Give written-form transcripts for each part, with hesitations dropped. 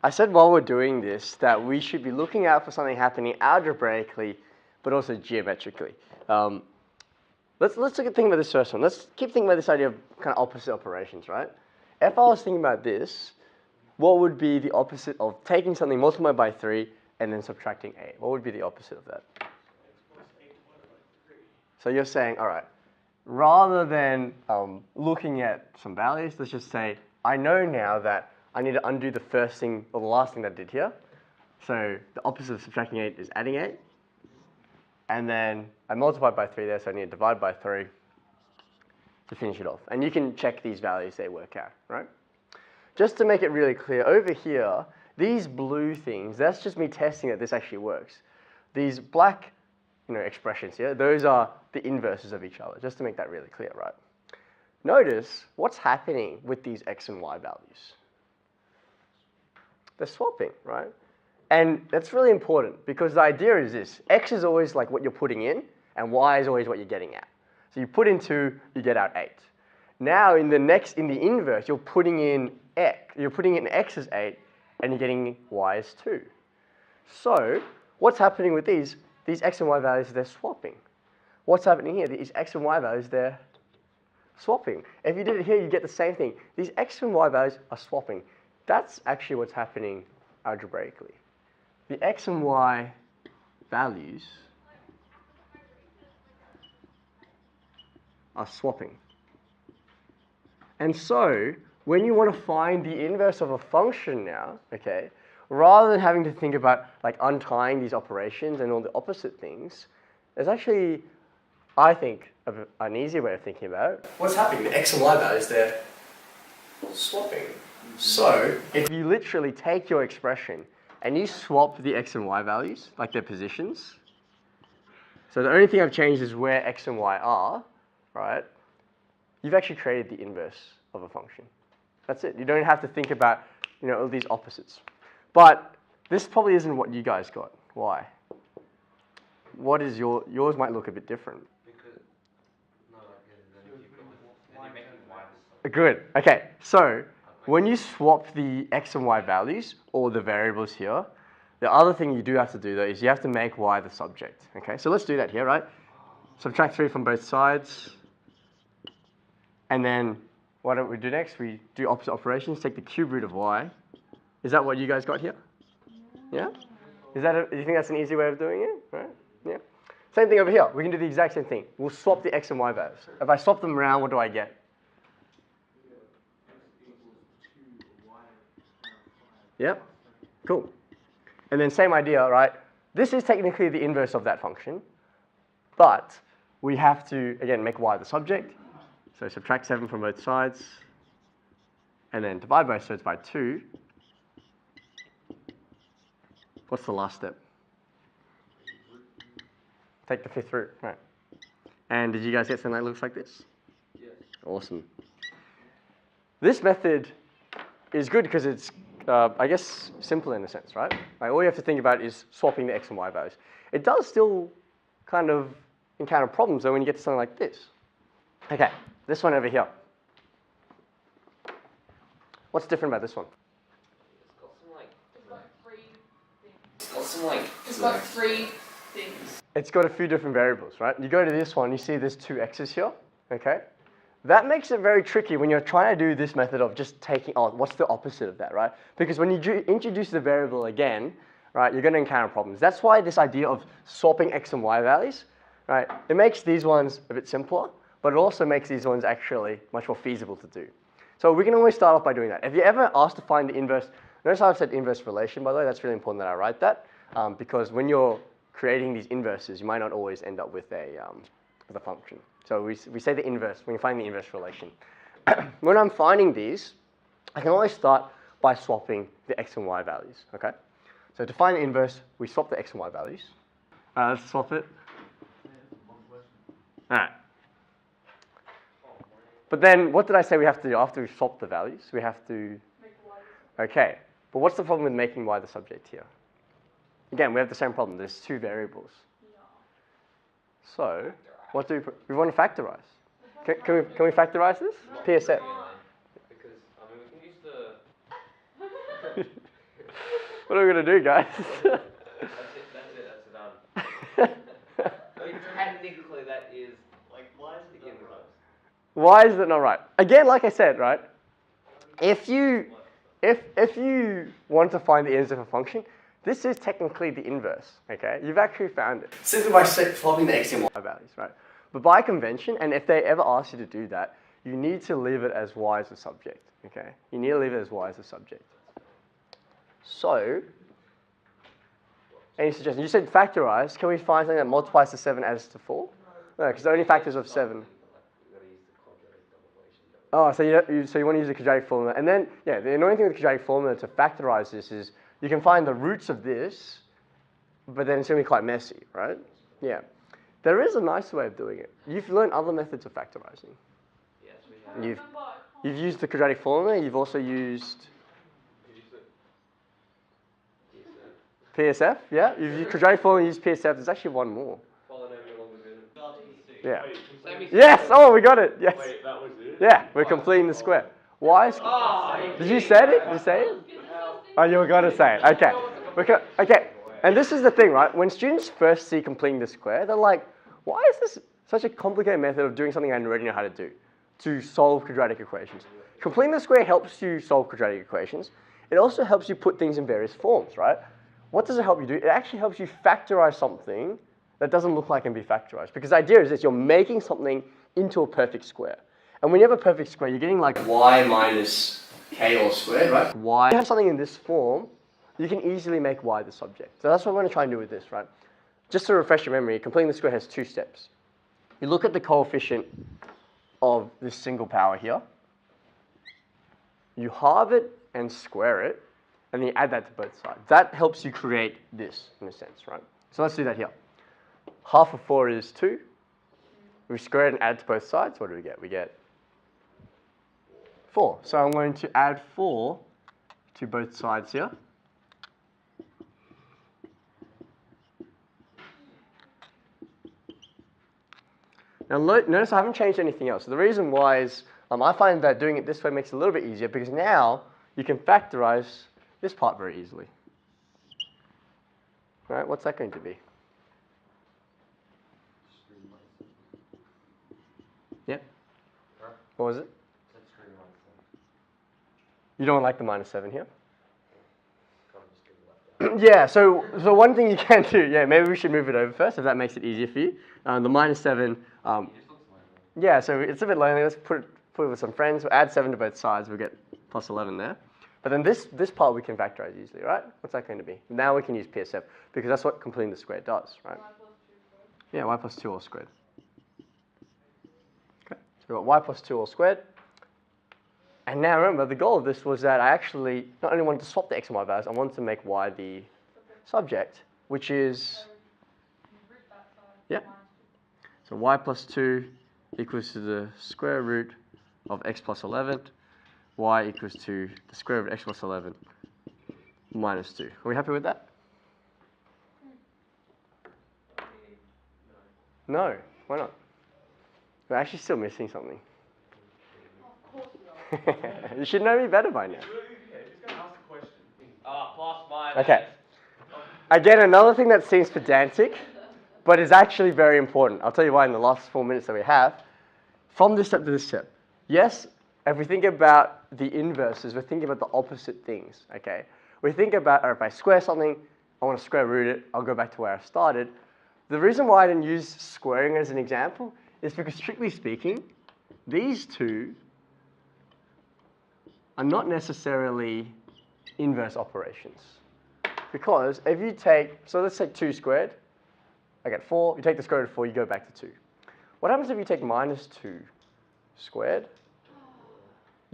I said while we're doing this that we should be looking out for something happening algebraically, but also geometrically. Let's think about this first one. Let's keep thinking about this idea of kind of opposite operations, right? If I was thinking about this, what would be the opposite of taking something multiplied by 3 and then subtracting 8? What would be the opposite of that? So you're saying, all right, rather than looking at some values, let's just say, I know now that I need to undo the first thing or the last thing that I did here. So the opposite of subtracting 8 is adding 8. And then I multiplied by 3 there, so I need to divide by 3 to finish it off. And you can check these values, they work out, right? Just to make it really clear, over here, these blue things, that's just me testing that this actually works. These black expressions here, those are the inverses of each other, just to make that really clear, right? Notice what's happening with these x and y values. They're swapping, right? And that's really important because the idea is this. X is always like what you're putting in, and y is always what you're getting out. So you put in 2, you get out 8. Now in the inverse, you're putting in x. You're putting in x as 8, and you're getting y as 2. So what's happening with these x and y values, they're swapping. What's happening here? These x and y values, they're swapping. If you did it here, you get the same thing. These x and y values are swapping. That's actually what's happening algebraically. The x and y values are swapping. And so, when you want to find the inverse of a function now, okay, rather than having to think about like untying these operations and all the opposite things, there's actually, I think, an easier way of thinking about it. What's happening? The x and y values, they're swapping. So, if you literally take your expression and you swap the x and y values, like their positions, so the only thing I've changed is where x and y are, right? You've actually created the inverse of a function. That's it. You don't have to think about, all these opposites. But this probably isn't what you guys got. Why? What is yours might look a bit different. Good. Okay. So when you swap the x and y values, or the variables here, the other thing you do have to do though is you have to make y the subject. Okay. So let's do that here, right? Subtract 3 from both sides. And then what do we do next? We do opposite operations. Take the cube root of y. Is that what you guys got here? Yeah? Do you think that's an easy way of doing it? Right? Yeah. Same thing over here. We can do the exact same thing. We'll swap the x and y values. If I swap them around, what do I get? Yep. Cool. And then same idea, right? This is technically the inverse of that function, but we have to, again, make y the subject. So subtract 7 from both sides, and then divide both sides by 2. What's the last step? Take the 5th root, right? And did you guys get something that looks like this? Yes. Awesome. This method is good because it's, I guess, simple in a sense, right? Like all you have to think about is swapping the x and y values. It does still kind of encounter problems though when you get to something like this. Okay, this one over here. What's different about this one? It's got 3 things. It's got a few different variables, right? You go to this one, you see there's 2 x's here, okay? That makes it very tricky when you're trying to do this method of just taking, what's the opposite of that, right? Because when you introduce the variable again, right, you're going to encounter problems. That's why this idea of swapping x and y values, right, it makes these ones a bit simpler, but it also makes these ones actually much more feasible to do. So we can always start off by doing that. If you're ever asked to find the inverse, notice how I've said inverse relation, by the way, that's really important that I write that, because when you're creating these inverses, you might not always end up with a function. So we say the inverse, when you find the inverse relation. When I'm finding these, I can always start by swapping the x and y values, okay? So to find the inverse, we swap the x and y values. Let's swap it. All right. But then what did I say we have to do after we swap the values? We have to... Okay, but what's the problem with making y the subject here? Again, we have the same problem. There's 2 variables. So, what do we want to factorize? Can we factorize this? PSF. Because, we can use the... What are we going to do, guys? That's done. I mean, technically that is, like, why is it inverse? Why is it not right? Again, like I said, right? If you want to find the inverse of a function, this is technically the inverse, okay? You've actually found it. Simply by swapping the x and y values, right? But by convention, and if they ever ask you to do that, you need to leave it as y as a subject, okay? You need to leave it as y as a subject. So, any suggestions? You said factorize. Can we find something that multiplies to 7 adds to 4? No, because the only factors of 7. Oh, so you want to use the quadratic formula. And then, yeah, the annoying thing with the quadratic formula to factorize this is you can find the roots of this, but then it's going to be quite messy, right? Yeah. There is a nicer way of doing it. You've learned other methods of factorizing. Yes, we have. You've used the quadratic formula. You've also used PSF, yeah? You've used quadratic formula, used PSF. There's actually one more. Yeah. Yes! Oh, we got it. Yes. Wait, that was it? Yeah, we're completing the square. Why? Did you say it? Did you say it? Oh, you were going to say it. Okay. Okay. And this is the thing, right? When students first see completing the square, they're like, why is this such a complicated method of doing something I already know how to do, to solve quadratic equations? Completing the square helps you solve quadratic equations. It also helps you put things in various forms, right? What does it help you do? It actually helps you factorize something that doesn't look like it can be factorized. Because the idea is this, you're making something into a perfect square. And when you have a perfect square, you're getting like y minus k all squared, right? Y. If you have something in this form, you can easily make y the subject. So that's what we're going to try and do with this, right? Just to refresh your memory, completing the square has 2 steps. You look at the coefficient of this single power here. You halve it and square it, and then you add that to both sides. That helps you create this, in a sense, right? So let's do that here. Half of 4 is 2. We square it and add to both sides. What do we get? We get 4. So I'm going to add 4 to both sides here. Now notice I haven't changed anything else. So the reason why is I find that doing it this way makes it a little bit easier because now you can factorize this part very easily. All right, what's that going to be? Yeah? What was it? You don't like the minus 7 here? Yeah, so one thing you can do, yeah, maybe we should move it over first if that makes it easier for you. The minus 7, yeah, so it's a bit lonely. Let's put it with some friends. We'll add 7 to both sides. We'll get plus 11 there. But then this part we can factorize easily, right? What's that going to be? Now we can use PSF because that's what completing the square does, right? Yeah, y plus 2 all squared. Okay, so we've got y plus 2 all squared. And now remember, the goal of this was that I actually not only wanted to swap the x and y values, I wanted to make y the subject, which is, yeah. So y plus 2 equals to the square root of x plus 11. Y equals to the square root of x plus 11 minus 2. Are we happy with that? No, why not? We're actually still missing something. You should know me better by now. Plus, minus. Okay. Again, another thing that seems pedantic, but is actually very important. I'll tell you why in the last 4 minutes that we have. From this step to this step. Yes, if we think about the inverses, we're thinking about the opposite things, okay? We think about, or if I square something, I want to square root it, I'll go back to where I started. The reason why I didn't use squaring as an example is because, strictly speaking, these two are not necessarily inverse operations. Because if you take, so let's take 2 squared, I get 4, you take the square root of 4, you go back to 2. What happens if you take minus 2 squared?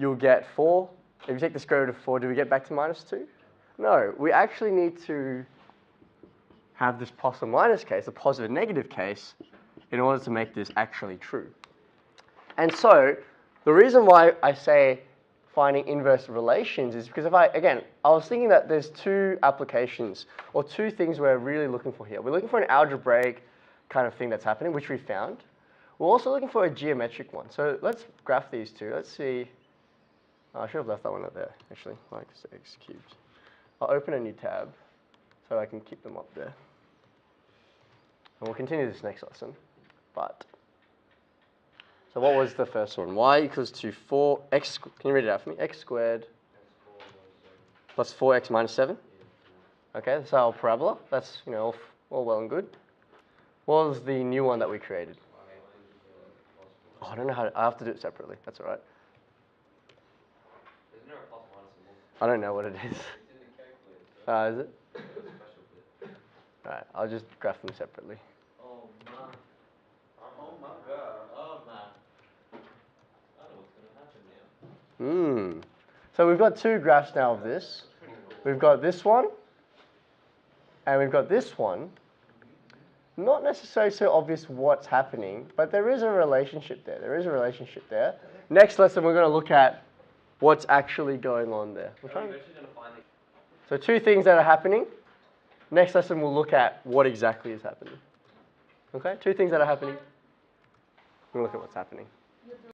You'll get 4. If you take the square root of 4, do we get back to minus 2? No, we actually need to have this plus or minus case, a positive and negative case, in order to make this actually true. And so, the reason why I say finding inverse relations is because I was thinking that there's 2 applications, or 2 things we're really looking for here. We're looking for an algebraic kind of thing that's happening, which we found. We're also looking for a geometric one. So let's graph these 2. Let's see. I should have left that one up there, actually, like x cubed. I'll open a new tab so I can keep them up there. And we'll continue this next lesson. But, so what was the first one? Y equals to 4x, can you read it out for me? X squared plus 4x minus 7. Okay, that's our parabola. That's, all well and good. What was the new one that we created? Oh, I don't know how I have to do it separately. That's all right. Isn't there a plus minus symbol? I don't know what it is. It's in the calculator. Is it? Special bit. All right, I'll just graph them separately. Oh my. Oh my god. Oh man. I know what's gonna happen now. So we've got two graphs now of this. We've got this one, and we've got this one. Not necessarily so obvious what's happening, but there is a relationship there. There is a relationship there. Next lesson, we're going to look at what's actually going on there. So two things that are happening. Next lesson, we'll look at what exactly is happening. Okay, two things that are happening. We'll look at what's happening.